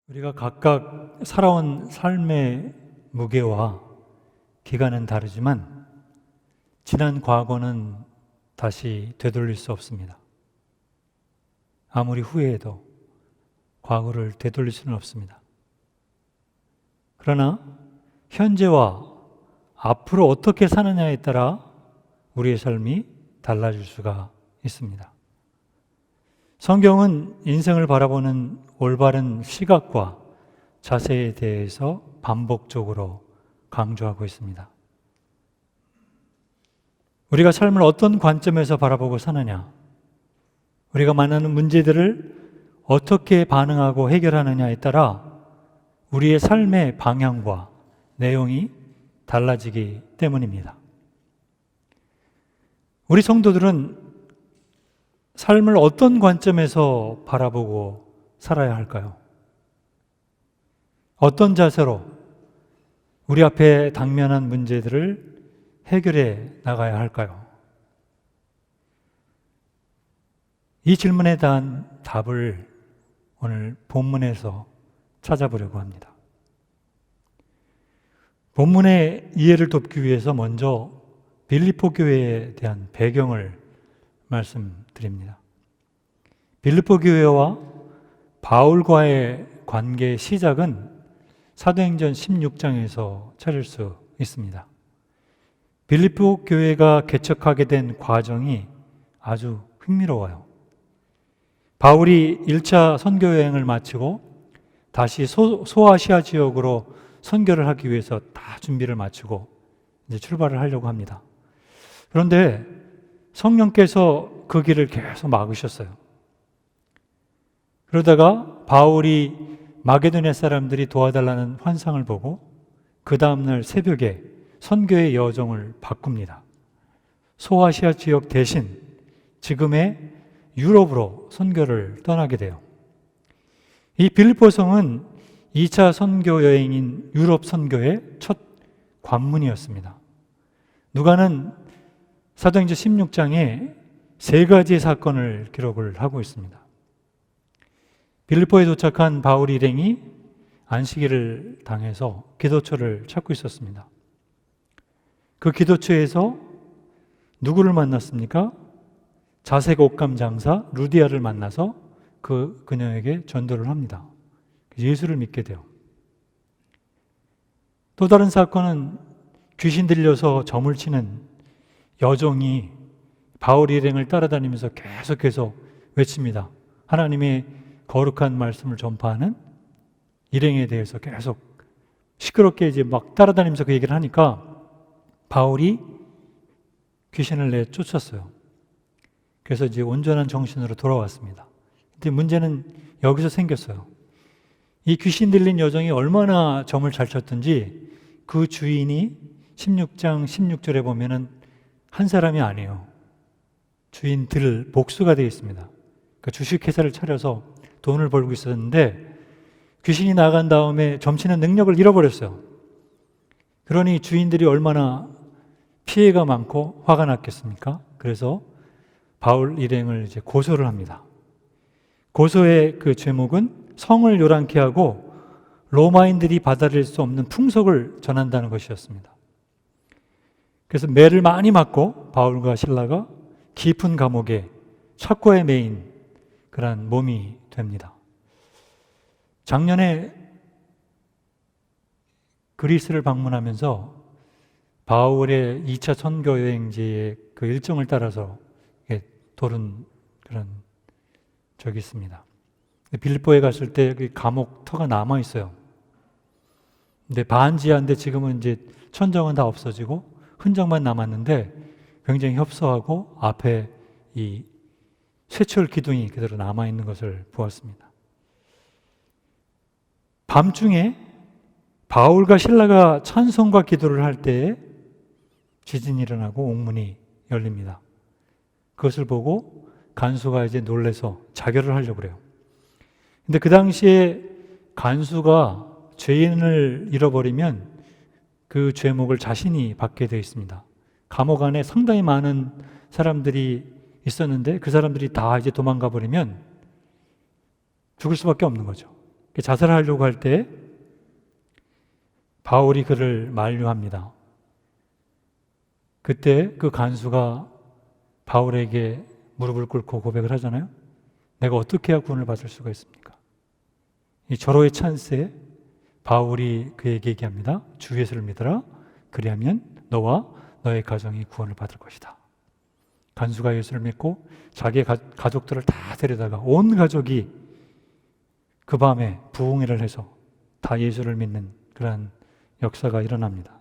우리가 각각 살아온 삶의 무게와 기간은 다르지만 지난 과거는 다시 되돌릴 수 없습니다. 아무리 후회해도 과거를 되돌릴 수는 없습니다. 그러나 현재와 앞으로 어떻게 사느냐에 따라 우리의 삶이 달라질 수가 있습니다. 성경은 인생을 바라보는 올바른 시각과 자세에 대해서 반복적으로 강조하고 있습니다. 우리가 삶을 어떤 관점에서 바라보고 사느냐, 우리가 만나는 문제들을 어떻게 반응하고 해결하느냐에 따라 우리의 삶의 방향과 내용이 달라지기 때문입니다. 우리 성도들은 삶을 어떤 관점에서 바라보고 살아야 할까요? 어떤 자세로 우리 앞에 당면한 문제들을 해결해 나가야 할까요? 이 질문에 대한 답을 오늘 본문에서 찾아보려고 합니다. 본문의 이해를 돕기 위해서 먼저 빌립보 교회에 대한 배경을 말씀드립니다. 빌립보 교회와 바울과의 관계의 시작은 사도행전 16장에서 찾을 수 있습니다. 빌립보 교회가 개척하게 된 과정이 아주 흥미로워요. 바울이 1차 선교 여행을 마치고 다시 소아시아 지역으로 선교를 하기 위해서 다 준비를 마치고 이제 출발을 하려고 합니다. 그런데 성령께서 그 길을 계속 막으셨어요. 그러다가 바울이 마게도냐 사람들이 도와달라는 환상을 보고 그 다음날 새벽에 선교의 여정을 바꿉니다. 소아시아 지역 대신 지금의 유럽으로 선교를 떠나게 돼요. 이 빌립보성은 2차 선교 여행인 유럽 선교의 첫 관문이었습니다. 누가는 사도행전 16장에 세 가지의 사건을 기록을 하고 있습니다. 빌립보에 도착한 바울 일행이 안식일을 당해서 기도처를 찾고 있었습니다. 그 기도처에서 누구를 만났습니까? 자색 옷감 장사 루디아를 만나서 그녀에게 전도를 합니다. 예수를 믿게 돼요. 또 다른 사건은 귀신 들려서 점을 치는 여종이 바울 일행을 따라다니면서 계속해서 외칩니다. 하나님의 거룩한 말씀을 전파하는 일행에 대해서 계속 시끄럽게 이제 막 따라다니면서 그 얘기를 하니까 바울이 귀신을 내쫓았어요. 그래서 이제 온전한 정신으로 돌아왔습니다. 근데 문제는 여기서 생겼어요. 이 귀신 들린 여종이 얼마나 점을 잘 쳤든지 그 주인이 16장 16절에 보면은 한 사람이 아니에요. 주인들 복수가 되어 있습니다. 그러니까 주식회사를 차려서 돈을 벌고 있었는데 귀신이 나간 다음에 점치는 능력을 잃어버렸어요. 그러니 주인들이 얼마나 피해가 많고 화가 났겠습니까? 그래서 바울 일행을 이제 고소를 합니다. 고소의 그 제목은 성을 요란케 하고 로마인들이 받아들일 수 없는 풍속을 전한다는 것이었습니다. 그래서 매를 많이 맞고 바울과 실라가 깊은 감옥에 척고에 매인 그런 몸이 됩니다. 작년에 그리스를 방문하면서 바울의 2차 선교 여행지의 그 일정을 따라서 돌은 그런 적이 있습니다. 빌립보에 갔을 때 그 감옥 터가 남아 있어요. 근데 반지하인데 지금은 이제 천정은 다 없어지고 흔적만 남았는데 굉장히 협소하고 앞에 이 쇠철 기둥이 그대로 남아 있는 것을 보았습니다. 밤중에 바울과 실라가 찬송과 기도를 할 때에 지진이 일어나고 옥문이 열립니다. 그것을 보고 간수가 이제 놀래서 자결을 하려고 그래요. 근데 그 당시에 간수가 죄인을 잃어버리면 그 죄목을 자신이 받게 되어 있습니다. 감옥 안에 상당히 많은 사람들이 있었는데 그 사람들이 다 이제 도망가 버리면 죽을 수밖에 없는 거죠. 자살하려고 할 때 바울이 그를 만류합니다. 그때 그 간수가 바울에게 무릎을 꿇고 고백을 하잖아요. 내가 어떻게 해야 구원을 받을 수가 있습니까? 이 절호의 찬스에 바울이 그에게 얘기합니다. 주 예수를 믿어라. 그리하면 너와 너의 가정이 구원을 받을 것이다. 간수가 예수를 믿고 자기의 가족들을 다 데려다가 온 가족이 그 밤에 부흥회를 해서 다 예수를 믿는 그런 역사가 일어납니다.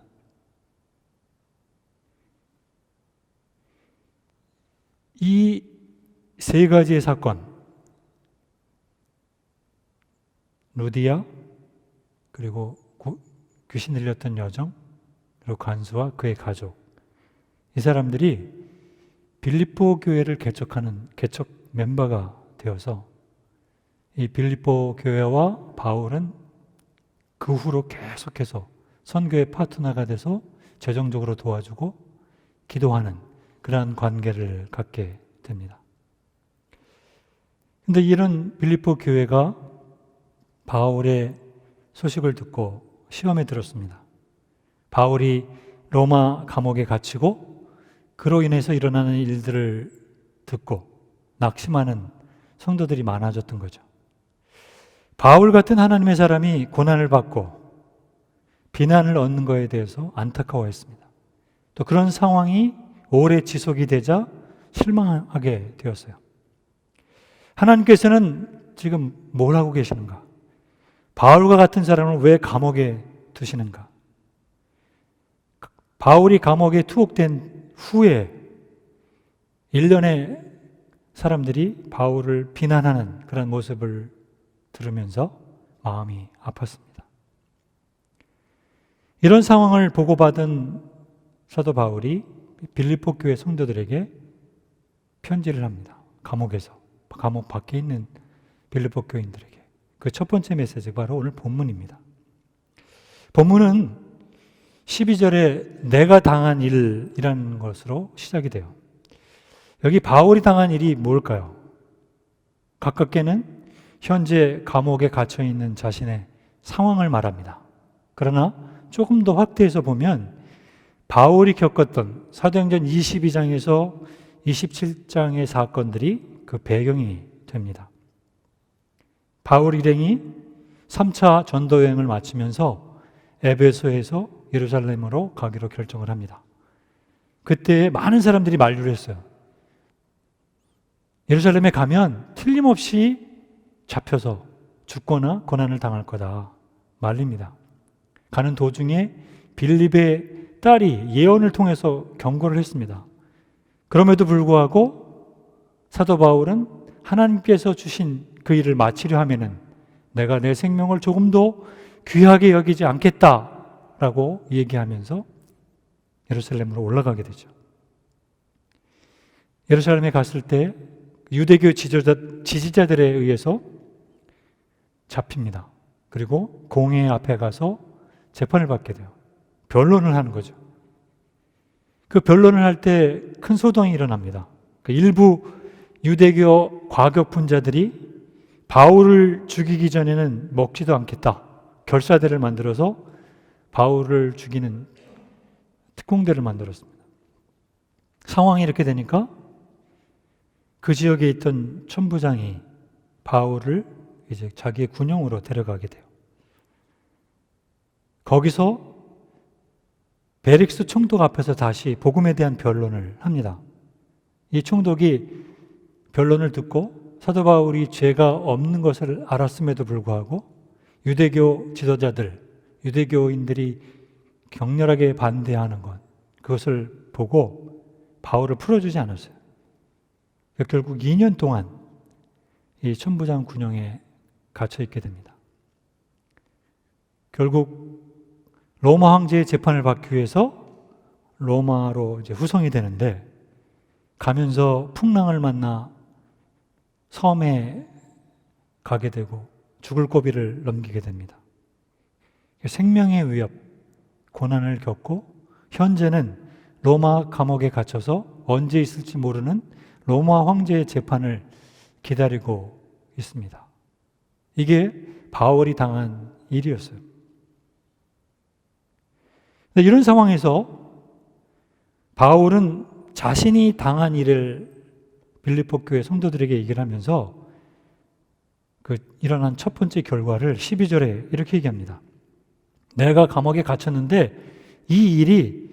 이 세 가지의 사건, 루디아, 그리고 귀신 들렸던 여정, 그리고 간수와 그의 가족, 이 사람들이 빌립보 교회를 개척하는 개척 멤버가 되어서 이 빌립보 교회와 바울은 그 후로 계속해서 선교의 파트너가 돼서 재정적으로 도와주고 기도하는 그러한 관계를 갖게 됩니다. 그런데 이런 빌립보 교회가 바울의 소식을 듣고 시험에 들었습니다. 바울이 로마 감옥에 갇히고 그로 인해서 일어나는 일들을 듣고 낙심하는 성도들이 많아졌던 거죠. 바울 같은 하나님의 사람이 고난을 받고 비난을 얻는 것에 대해서 안타까워했습니다. 또 그런 상황이 오래 지속이 되자 실망하게 되었어요. 하나님께서는 지금 뭘 하고 계시는가? 바울과 같은 사람을 왜 감옥에 두시는가? 바울이 감옥에 투옥된 후에 일련의 사람들이 바울을 비난하는 그런 모습을 들으면서 마음이 아팠습니다. 이런 상황을 보고받은 사도 바울이 빌립보 교회 성도들에게 편지를 합니다. 감옥 밖에 있는 빌립보 교인들에게. 그 첫 번째 메시지가 바로 오늘 본문입니다. 본문은 12절에 내가 당한 일이라는 것으로 시작이 돼요. 여기 바울이 당한 일이 뭘까요? 가깝게는 현재 감옥에 갇혀 있는 자신의 상황을 말합니다. 그러나 조금 더 확대해서 보면 바울이 겪었던 사도행전 22장에서 27장의 사건들이 그 배경이 됩니다. 바울 일행이 3차 전도 여행을 마치면서 에베소에서 예루살렘으로 가기로 결정을 합니다. 그때 많은 사람들이 만류를 했어요. 예루살렘에 가면 틀림없이 잡혀서 죽거나 고난을 당할 거다 말립니다. 가는 도중에 빌립의 딸이 예언을 통해서 경고를 했습니다. 그럼에도 불구하고 사도 바울은 하나님께서 주신 그 일을 마치려 하면은 내가 내 생명을 조금 더 귀하게 여기지 않겠다라고 얘기하면서 예루살렘으로 올라가게 되죠. 예루살렘에 갔을 때 유대교 지지자들에 의해서 잡힙니다. 그리고 공회 앞에 가서 재판을 받게 돼요. 변론을 하는 거죠. 그 변론을 할 때 큰 소동이 일어납니다. 일부 유대교 과격분자들이 바울을 죽이기 전에는 먹지도 않겠다. 결사대를 만들어서 바울을 죽이는 특공대를 만들었습니다. 상황이 이렇게 되니까 그 지역에 있던 천부장이 바울을 이제 자기의 군용으로 데려가게 돼요. 거기서 베릭스 총독 앞에서 다시 복음에 대한 변론을 합니다. 이 총독이 변론을 듣고 사도 바울이 죄가 없는 것을 알았음에도 불구하고 유대교 지도자들, 유대교인들이 격렬하게 반대하는 것, 그것을 보고 바울을 풀어주지 않았어요. 결국 2년 동안 이 천부장 군용에 갇혀 있게 됩니다. 결국 로마 황제의 재판을 받기 위해서 로마로 이제 후송이 되는데 가면서 풍랑을 만나 섬에 가게 되고 죽을 고비를 넘기게 됩니다. 생명의 위협, 고난을 겪고 현재는 로마 감옥에 갇혀서 언제 있을지 모르는 로마 황제의 재판을 기다리고 있습니다. 이게 바울이 당한 일이었어요. 이런 상황에서 바울은 자신이 당한 일을 빌립보 교회 성도들에게 얘기를 하면서 일어난 첫 번째 결과를 12절에 이렇게 얘기합니다. 내가 감옥에 갇혔는데 이 일이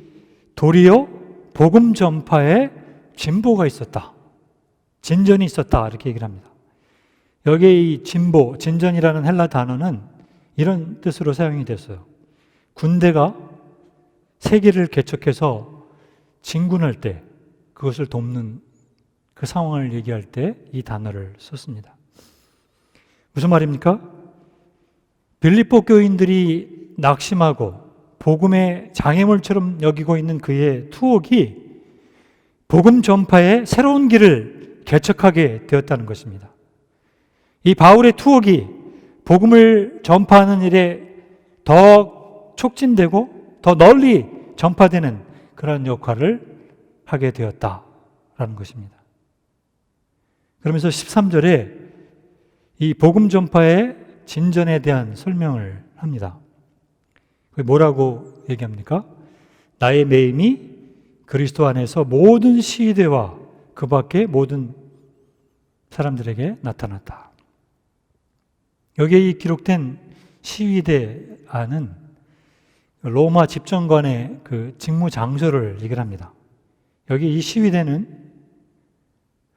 도리어 복음 전파에 진보가 있었다. 진전이 있었다. 이렇게 얘기를 합니다. 여기에 이 진보, 진전이라는 헬라 단어는 이런 뜻으로 사용이 됐어요. 군대가 세계를 개척해서 진군할 때 그것을 돕는 그 상황을 얘기할 때 이 단어를 썼습니다. 무슨 말입니까? 빌립보 교인들이 낙심하고 복음의 장애물처럼 여기고 있는 그의 투옥이 복음 전파의 새로운 길을 개척하게 되었다는 것입니다. 이 바울의 투옥이 복음을 전파하는 일에 더 촉진되고 더 널리 전파되는 그런 역할을 하게 되었다라는 것입니다. 그러면서 13절에 이 복음 전파의 진전에 대한 설명을 합니다. 뭐라고 얘기합니까? 나의 매임이 그리스도 안에서 모든 시위대와 그 밖의 모든 사람들에게 나타났다. 여기에 이 기록된 시위대 안은 로마 집정관의 그 직무 장소를 얘기를 합니다. 여기 이 시위대는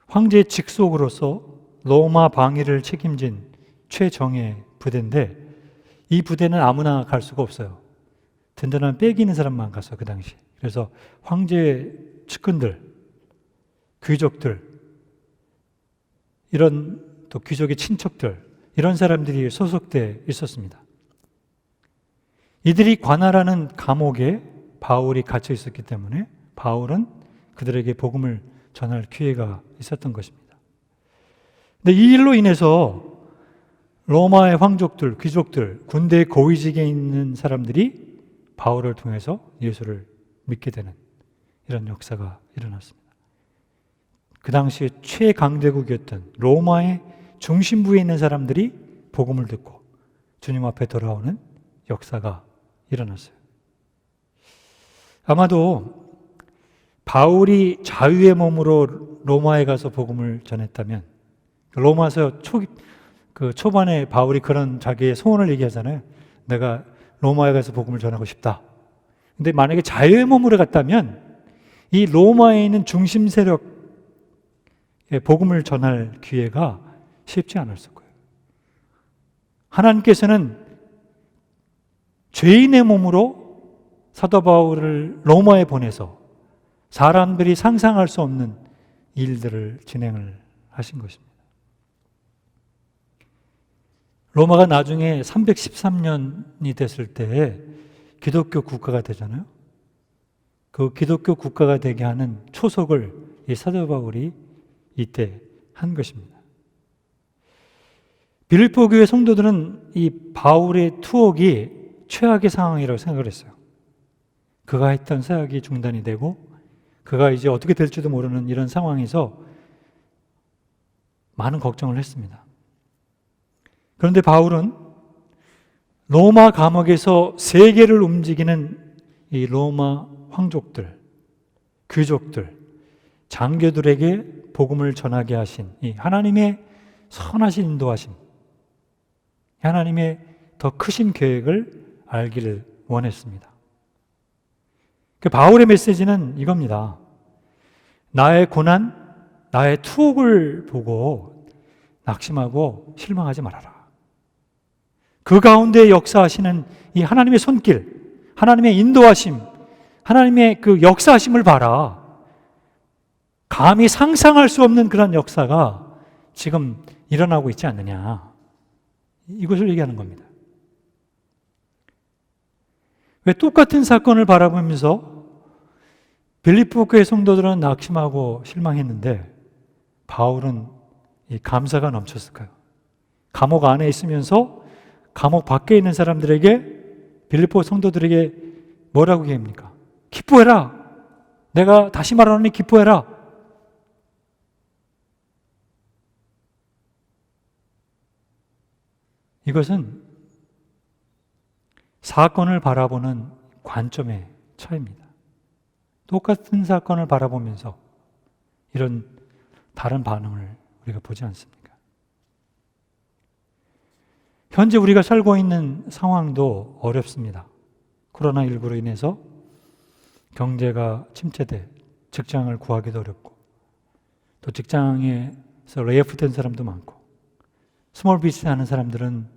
황제의 직속으로서 로마 방위를 책임진 최정예 부대인데 이 부대는 아무나 갈 수가 없어요. 든든한 빽이 있는 사람만 갔어, 그 당시. 그래서 황제의 측근들, 귀족들, 이런 또 귀족의 친척들, 이런 사람들이 소속돼 있었습니다. 이들이 관할하는 감옥에 바울이 갇혀 있었기 때문에 바울은 그들에게 복음을 전할 기회가 있었던 것입니다. 근데 이 일로 인해서 로마의 황족들, 귀족들, 군대의 고위직에 있는 사람들이 바울을 통해서 예수를 믿게 되는 이런 역사가 일어났습니다. 그 당시에 최강대국이었던 로마의 중심부에 있는 사람들이 복음을 듣고 주님 앞에 돌아오는 역사가 일어났어요. 아마도 바울이 자유의 몸으로 로마에 가서 복음을 전했다면, 로마서 초반에 바울이 그런 자기의 소원을 얘기하잖아요. 내가 로마에 가서 복음을 전하고 싶다. 근데 만약에 자유의 몸으로 갔다면 이 로마에 있는 중심 세력에 복음을 전할 기회가 쉽지 않았을 거예요. 하나님께서는 죄인의 몸으로 사도 바울을 로마에 보내서 사람들이 상상할 수 없는 일들을 진행을 하신 것입니다. 로마가 나중에 313년이 됐을 때 기독교 국가가 되잖아요. 그 기독교 국가가 되게 하는 초석을 이 사도 바울이 이때 한 것입니다. 빌립보 교회 성도들은 이 바울의 투옥이 최악의 상황이라고 생각을 했어요. 그가 했던 사역이 중단이 되고 그가 이제 어떻게 될지도 모르는 이런 상황에서 많은 걱정을 했습니다. 그런데 바울은 로마 감옥에서 세계를 움직이는 이 로마 황족들, 귀족들, 장교들에게 복음을 전하게 하신 이 하나님의 선하신 인도하심, 하나님의 더 크신 계획을 알기를 원했습니다. 그 바울의 메시지는 이겁니다. 나의 고난, 나의 투옥을 보고 낙심하고 실망하지 말아라. 그 가운데 역사하시는 이 하나님의 손길, 하나님의 인도하심, 하나님의 그 역사하심을 봐라. 감히 상상할 수 없는 그런 역사가 지금 일어나고 있지 않느냐. 이것을 얘기하는 겁니다. 왜 똑같은 사건을 바라보면서 빌립보 교회 성도들은 낙심하고 실망했는데 바울은 이 감사가 넘쳤을까요? 감옥 안에 있으면서 감옥 밖에 있는 사람들에게, 빌립보 성도들에게 뭐라고 얘기합니까? 기뻐해라. 내가 다시 말하노니 기뻐해라. 이것은 사건을 바라보는 관점의 차이입니다. 똑같은 사건을 바라보면서 이런 다른 반응을 우리가 보지 않습니까? 현재 우리가 살고 있는 상황도 어렵습니다. 코로나19로 인해서 경제가 침체돼 직장을 구하기도 어렵고, 또 직장에서 레이오프된 사람도 많고, 스몰 비즈니스 하는 사람들은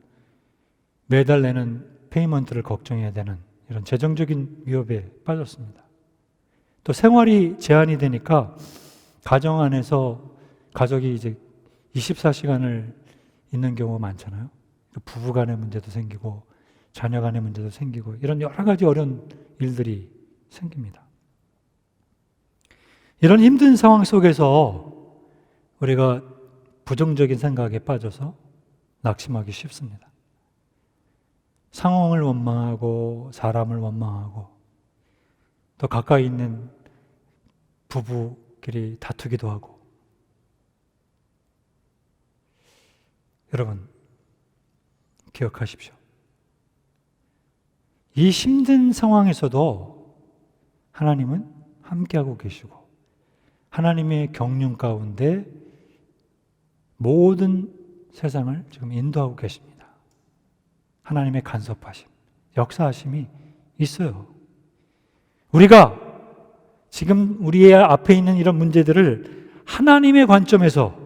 매달 내는 페이먼트를 걱정해야 되는 이런 재정적인 위협에 빠졌습니다. 또 생활이 제한이 되니까 가정 안에서 가족이 이제 24시간을 있는 경우가 많잖아요. 부부 간의 문제도 생기고 자녀 간의 문제도 생기고 이런 여러 가지 어려운 일들이 생깁니다. 이런 힘든 상황 속에서 우리가 부정적인 생각에 빠져서 낙심하기 쉽습니다. 상황을 원망하고 사람을 원망하고 또 가까이 있는 부부끼리 다투기도 하고. 여러분, 기억하십시오. 이 힘든 상황에서도 하나님은 함께하고 계시고 하나님의 경륜 가운데 모든 세상을 지금 인도하고 계십니다. 하나님의 간섭하심, 역사하심이 있어요. 우리가 지금 우리의 앞에 있는 이런 문제들을 하나님의 관점에서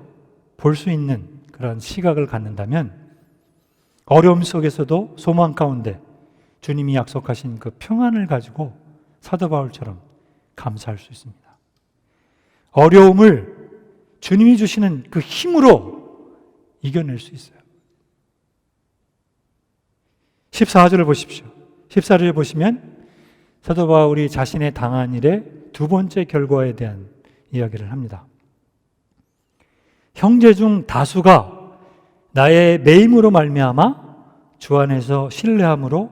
볼 수 있는 그런 시각을 갖는다면 어려움 속에서도 소망 가운데 주님이 약속하신 그 평안을 가지고 사도 바울처럼 감사할 수 있습니다. 어려움을 주님이 주시는 그 힘으로 이겨낼 수 있어요. 14절을 보십시오. 14절을 보시면 사도 바울이 자신의 당한 일의 두 번째 결과에 대한 이야기를 합니다. 형제 중 다수가 나의 매임으로 말미암아 주 안에서 신뢰함으로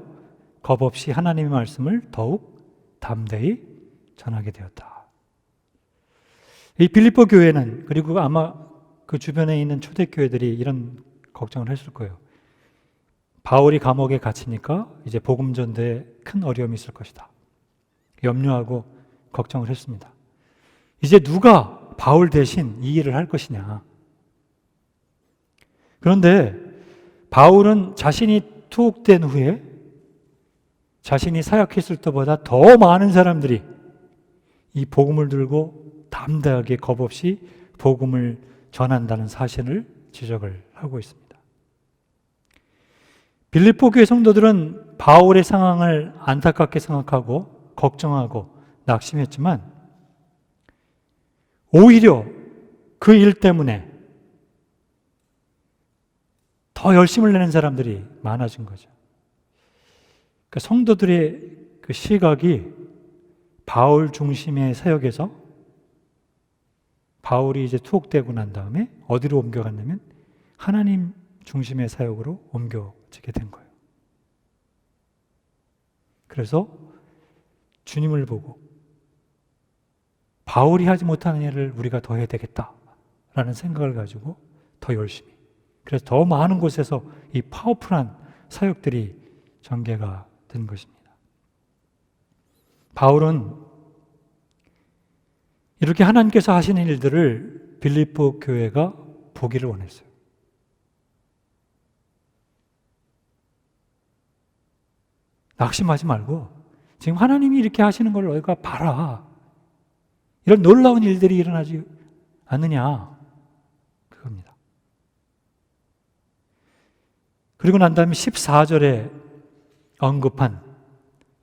겁없이 하나님의 말씀을 더욱 담대히 전하게 되었다. 이 빌립보 교회는, 그리고 아마 그 주변에 있는 초대교회들이 이런 걱정을 했을 거예요. 바울이 감옥에 갇히니까 이제 복음 전도에 큰 어려움이 있을 것이다. 염려하고 걱정을 했습니다. 이제 누가 바울 대신 이 일을 할 것이냐. 그런데 바울은 자신이 투옥된 후에 자신이 사역했을 때보다 더 많은 사람들이 이 복음을 들고 담대하게 겁없이 복음을 전한다는 사실을 지적을 하고 있습니다. 빌립보 교회 성도들은 바울의 상황을 안타깝게 생각하고 걱정하고 낙심했지만 오히려 그 일 때문에 더 열심을 내는 사람들이 많아진 거죠. 그러니까 성도들의 그 시각이 바울 중심의 사역에서 바울이 이제 투옥되고 난 다음에 어디로 옮겨갔냐면 하나님 중심의 사역으로 옮겨지게 된 거예요. 그래서 주님을 보고 바울이 하지 못하는 일을 우리가 더 해야 되겠다라는 생각을 가지고 더 열심히, 그래서 더 많은 곳에서 이 파워풀한 사역들이 전개가 된 것입니다. 바울은 이렇게 하나님께서 하시는 일들을 빌립보 교회가 보기를 원했어요. 낙심하지 말고 지금 하나님이 이렇게 하시는 걸 너희가 봐라. 이런 놀라운 일들이 일어나지 않느냐. 그겁니다. 그리고 난 다음에 14절에 언급한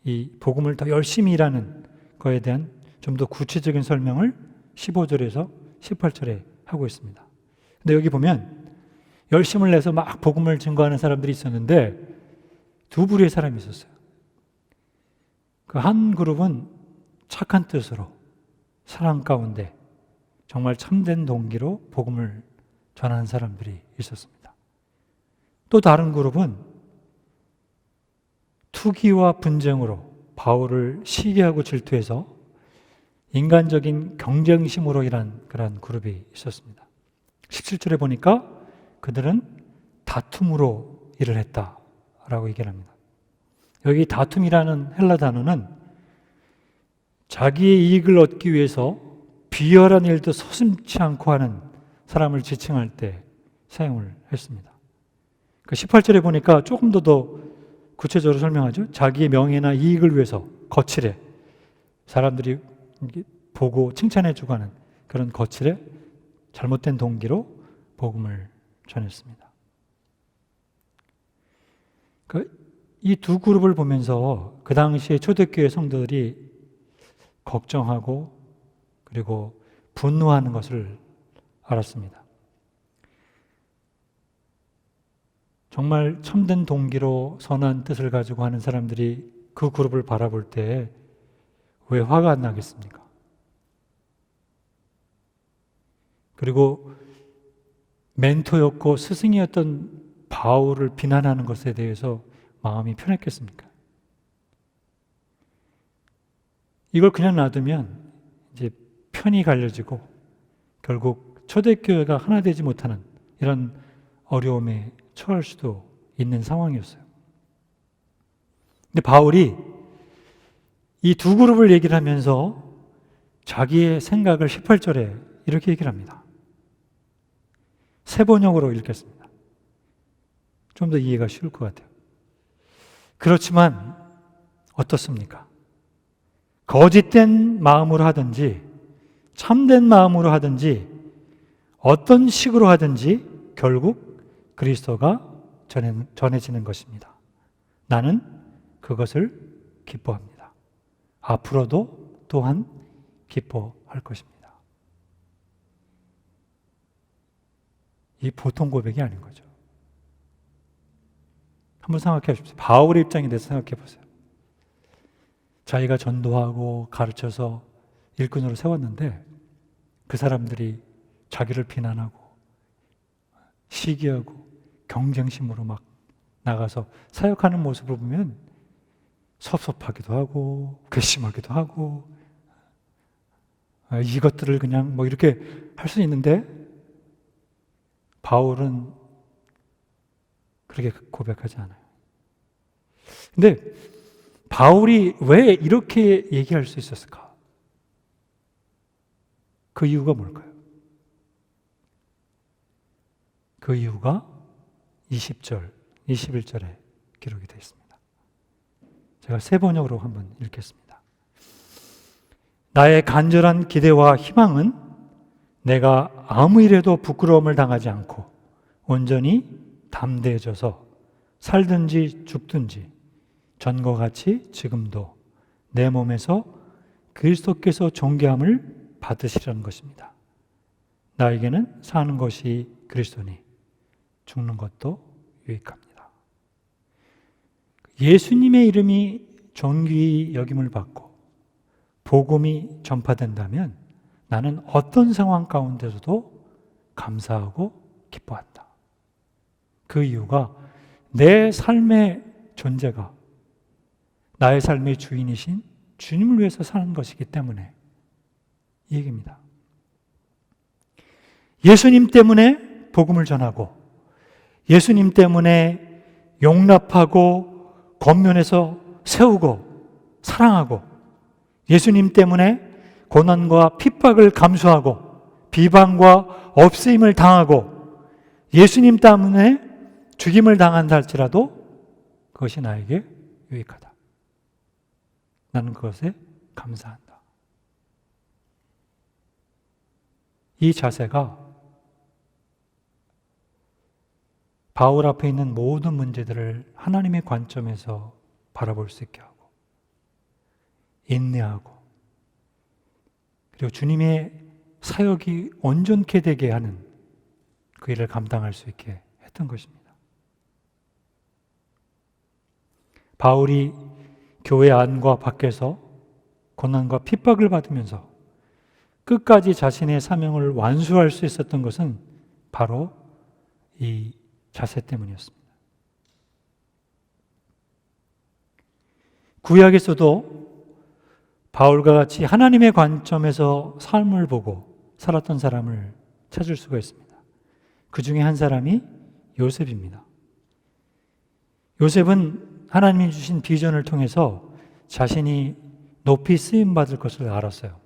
이 복음을 더 열심히 일하는 거에 대한 좀 더 구체적인 설명을 15절에서 18절에 하고 있습니다. 근데 여기 보면 열심을 내서 막 복음을 증거하는 사람들이 있었는데 두 부류의 사람이 있었어요. 그 한 그룹은 착한 뜻으로 사랑 가운데 정말 참된 동기로 복음을 전하는 사람들이 있었습니다. 또 다른 그룹은 투기와 분쟁으로 바울을 시기하고 질투해서 인간적인 경쟁심으로 일한 그런 그룹이 있었습니다. 17절에 보니까 그들은 다툼으로 일을 했다라고 얘기를 합니다. 여기 다툼이라는 헬라 단어는 자기의 이익을 얻기 위해서 비열한 일도 서슴지 않고 하는 사람을 지칭할 때 사용을 했습니다. 18절에 보니까 조금 더 구체적으로 설명하죠. 자기의 명예나 이익을 위해서 거칠에, 사람들이 보고 칭찬해주고 하는 그런 거칠에 잘못된 동기로 복음을 전했습니다. 이 두 그룹을 보면서 그 당시에 초대교회 성도들이 걱정하고 그리고 분노하는 것을 알았습니다. 정말 참된 동기로 선한 뜻을 가지고 하는 사람들이 그 그룹을 바라볼 때 왜 화가 안 나겠습니까? 그리고 멘토였고 스승이었던 바울을 비난하는 것에 대해서 마음이 편했겠습니까? 이걸 그냥 놔두면 이제 편이 갈려지고 결국 초대교회가 하나 되지 못하는 이런 어려움에 처할 수도 있는 상황이었어요. 근데 바울이 이 두 그룹을 얘기를 하면서 자기의 생각을 18절에 이렇게 얘기를 합니다. 세 번역으로 읽겠습니다. 좀 더 이해가 쉬울 것 같아요. 그렇지만 어떻습니까? 거짓된 마음으로 하든지 참된 마음으로 하든지 어떤 식으로 하든지 결국 그리스도가 전해지는 것입니다. 나는 그것을 기뻐합니다. 앞으로도 또한 기뻐할 것입니다. 이 보통 고백이 아닌 거죠. 한번 생각해 보십시오. 바울의 입장에 대해서 생각해 보세요. 자기가 전도하고 가르쳐서 일꾼으로 세웠는데 그 사람들이 자기를 비난하고 시기하고 경쟁심으로 막 나가서 사역하는 모습을 보면 섭섭하기도 하고 괘씸하기도 하고 이것들을 그냥 뭐 이렇게 할 수 있는데 바울은 그렇게 고백하지 않아요. 근데 바울이 왜 이렇게 얘기할 수 있었을까? 그 이유가 뭘까요? 그 이유가 20절, 21절에 기록이 되어 있습니다. 제가 세 번역으로 한번 읽겠습니다. 나의 간절한 기대와 희망은 내가 아무 일에도 부끄러움을 당하지 않고 온전히 담대해져서 살든지 죽든지 전과 같이 지금도 내 몸에서 그리스도께서 존귀함을 받으시라는 것입니다. 나에게는 사는 것이 그리스도니 죽는 것도 유익합니다. 예수님의 이름이 존귀히 여김을 받고 복음이 전파된다면 나는 어떤 상황 가운데서도 감사하고 기뻐한다. 그 이유가 내 삶의 존재가 나의 삶의 주인이신 주님을 위해서 사는 것이기 때문에 이 얘기입니다. 예수님 때문에 복음을 전하고 예수님 때문에 용납하고 권면해서 세우고 사랑하고 예수님 때문에 고난과 핍박을 감수하고 비방과 없애임을 당하고 예수님 때문에 죽임을 당한다 할지라도 그것이 나에게 유익하다. 나는 그것에 감사한다. 이 자세가 바울 앞에 있는 모든 문제들을 하나님의 관점에서 바라볼 수 있게 하고 인내하고 그리고 주님의 사역이 온전케 되게 하는 그 일을 감당할 수 있게 했던 것입니다. 바울이 교회 안과 밖에서 고난과 핍박을 받으면서 끝까지 자신의 사명을 완수할 수 있었던 것은 바로 이 자세 때문이었습니다. 구약에서도 바울과 같이 하나님의 관점에서 삶을 보고 살았던 사람을 찾을 수가 있습니다. 그 중에 한 사람이 요셉입니다. 요셉은 하나님이 주신 비전을 통해서 자신이 높이 쓰임받을 것을 알았어요.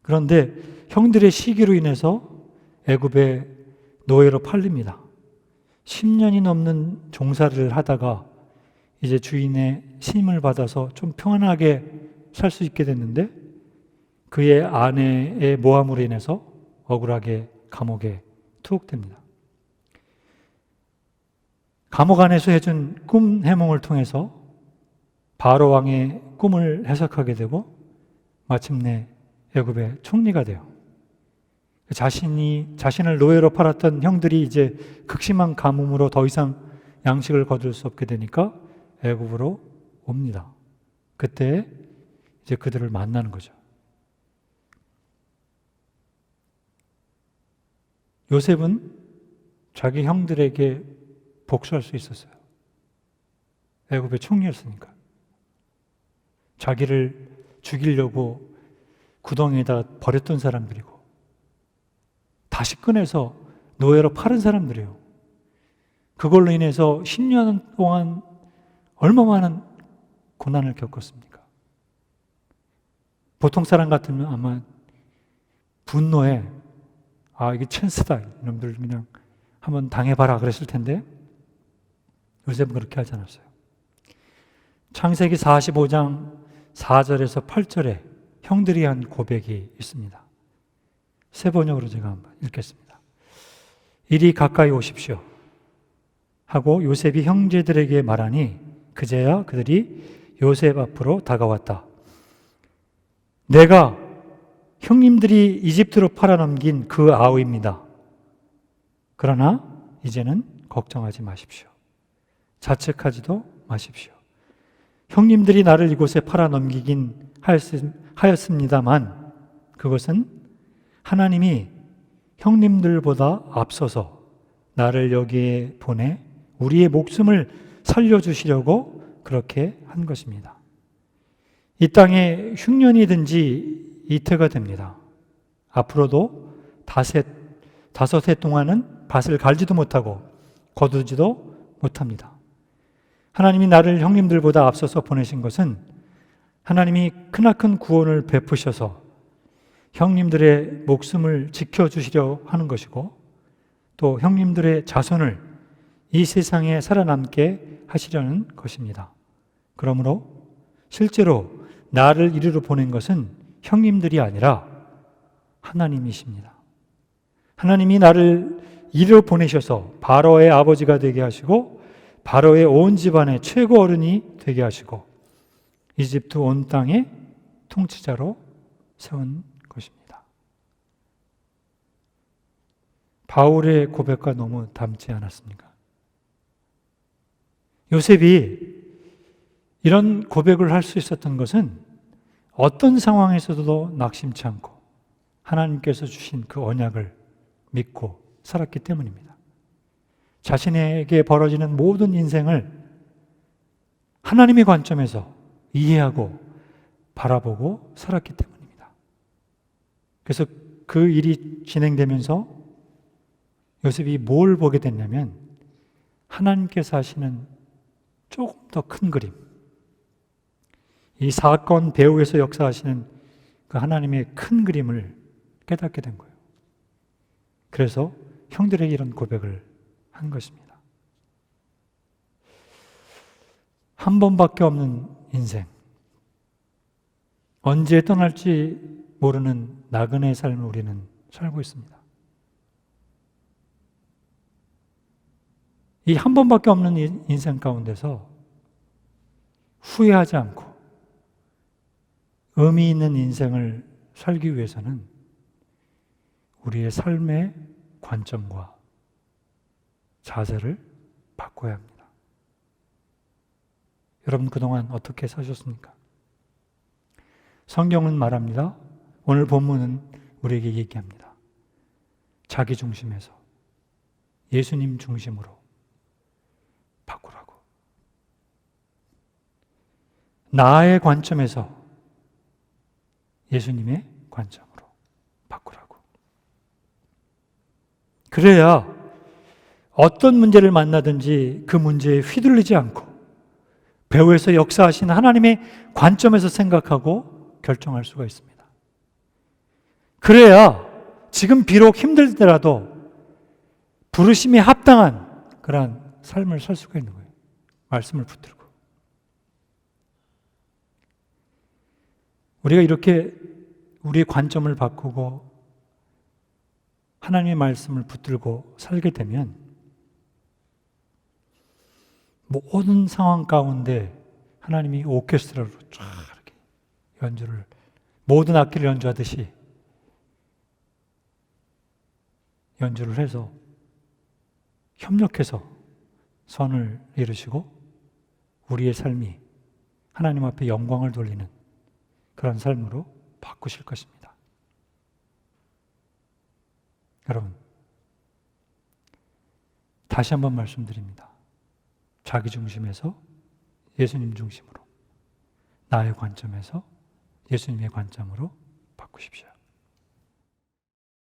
그런데 형들의 시기로 인해서 애굽의 노예로 팔립니다. 10년이 넘는 종살이를 하다가 이제 주인의 신임을 받아서 좀 평안하게 살 수 있게 됐는데 그의 아내의 모함으로 인해서 억울하게 감옥에 투옥됩니다. 감옥 안에서 해준 꿈 해몽을 통해서 바로 왕의 꿈을 해석하게 되고 마침내 애굽의 총리가 돼요. 자신을 노예로 팔았던 형들이 이제 극심한 가뭄으로 더 이상 양식을 거둘 수 없게 되니까 애굽으로 옵니다. 그때 이제 그들을 만나는 거죠. 요셉은 자기 형들에게 복수할 수 있었어요. 애굽의 총리였으니까. 자기를 죽이려고 구덩이에다 버렸던 사람들이고 다시 꺼내서 노예로 팔은 사람들이에요. 그걸로 인해서 10년 동안 얼마 많은 고난을 겪었습니까? 보통 사람 같으면 아마 분노에 이게 찬스다. 이놈들 그냥 한번 당해봐라 그랬을 텐데 요셉은 그렇게 하지 않았어요. 창세기 45장 4절에서 8절에 형들이 한 고백이 있습니다. 세 번역으로 제가 한번 읽겠습니다. 이리 가까이 오십시오 하고 요셉이 형제들에게 말하니 그제야 그들이 요셉 앞으로 다가왔다. 내가 형님들이 이집트로 팔아넘긴 그 아우입니다. 그러나 이제는 걱정하지 마십시오. 자책하지도 마십시오. 형님들이 나를 이곳에 팔아넘기긴 하였습니다만 그것은 하나님이 형님들보다 앞서서 나를 여기에 보내 우리의 목숨을 살려주시려고 그렇게 한 것입니다. 이 땅에 흉년이 든 지 이태가 됩니다. 앞으로도 다섯 해 동안은 밭을 갈지도 못하고 거두지도 못합니다. 하나님이 나를 형님들보다 앞서서 보내신 것은 하나님이 크나큰 구원을 베푸셔서 형님들의 목숨을 지켜주시려 하는 것이고 또 형님들의 자손을 이 세상에 살아남게 하시려는 것입니다. 그러므로 실제로 나를 이리로 보낸 것은 형님들이 아니라 하나님이십니다. 하나님이 나를 이리로 보내셔서 바로의 아버지가 되게 하시고 바로의 온 집안의 최고 어른이 되게 하시고 이집트 온 땅의 통치자로 세운 것입니다. 바울의 고백과 너무 닮지 않았습니까? 요셉이 이런 고백을 할 수 있었던 것은 어떤 상황에서도 낙심치 않고 하나님께서 주신 그 언약을 믿고 살았기 때문입니다. 자신에게 벌어지는 모든 인생을 하나님의 관점에서 이해하고 바라보고 살았기 때문입니다. 그래서 그 일이 진행되면서 요셉이 뭘 보게 됐냐면 하나님께서 하시는 조금 더 큰 그림, 이 사건 배후에서 역사하시는 그 하나님의 큰 그림을 깨닫게 된 거예요. 그래서 형들에게 이런 고백을 한 것입니다. 한 번밖에 없는 인생, 언제 떠날지 모르는 나그네의 삶을 우리는 살고 있습니다. 이 한 번밖에 없는 인생 가운데서 후회하지 않고 의미 있는 인생을 살기 위해서는 우리의 삶의 관점과 자세를 바꿔야 합니다. 여러분 그동안 어떻게 사셨습니까? 성경은 말합니다. 오늘 본문은 우리에게 얘기합니다. 자기 중심에서 예수님 중심으로 바꾸라고. 나의 관점에서 예수님의 관점으로 바꾸라고. 그래야 어떤 문제를 만나든지 그 문제에 휘둘리지 않고 배후에서 역사하신 하나님의 관점에서 생각하고 결정할 수가 있습니다. 그래야 지금 비록 힘들더라도 부르심에 합당한 그러한 삶을 살 수가 있는 거예요. 말씀을 붙들고. 우리가 이렇게 우리의 관점을 바꾸고 하나님의 말씀을 붙들고 살게 되면 모든 상황 가운데 하나님이 오케스트라로 쫙 이렇게 연주를, 모든 악기를 연주하듯이 연주를 해서 협력해서 선을 이루시고 우리의 삶이 하나님 앞에 영광을 돌리는 그런 삶으로 바꾸실 것입니다. 여러분, 다시 한번 말씀드립니다. 자기 중심에서 예수님 중심으로, 나의 관점에서 예수님의 관점으로 바꾸십시오.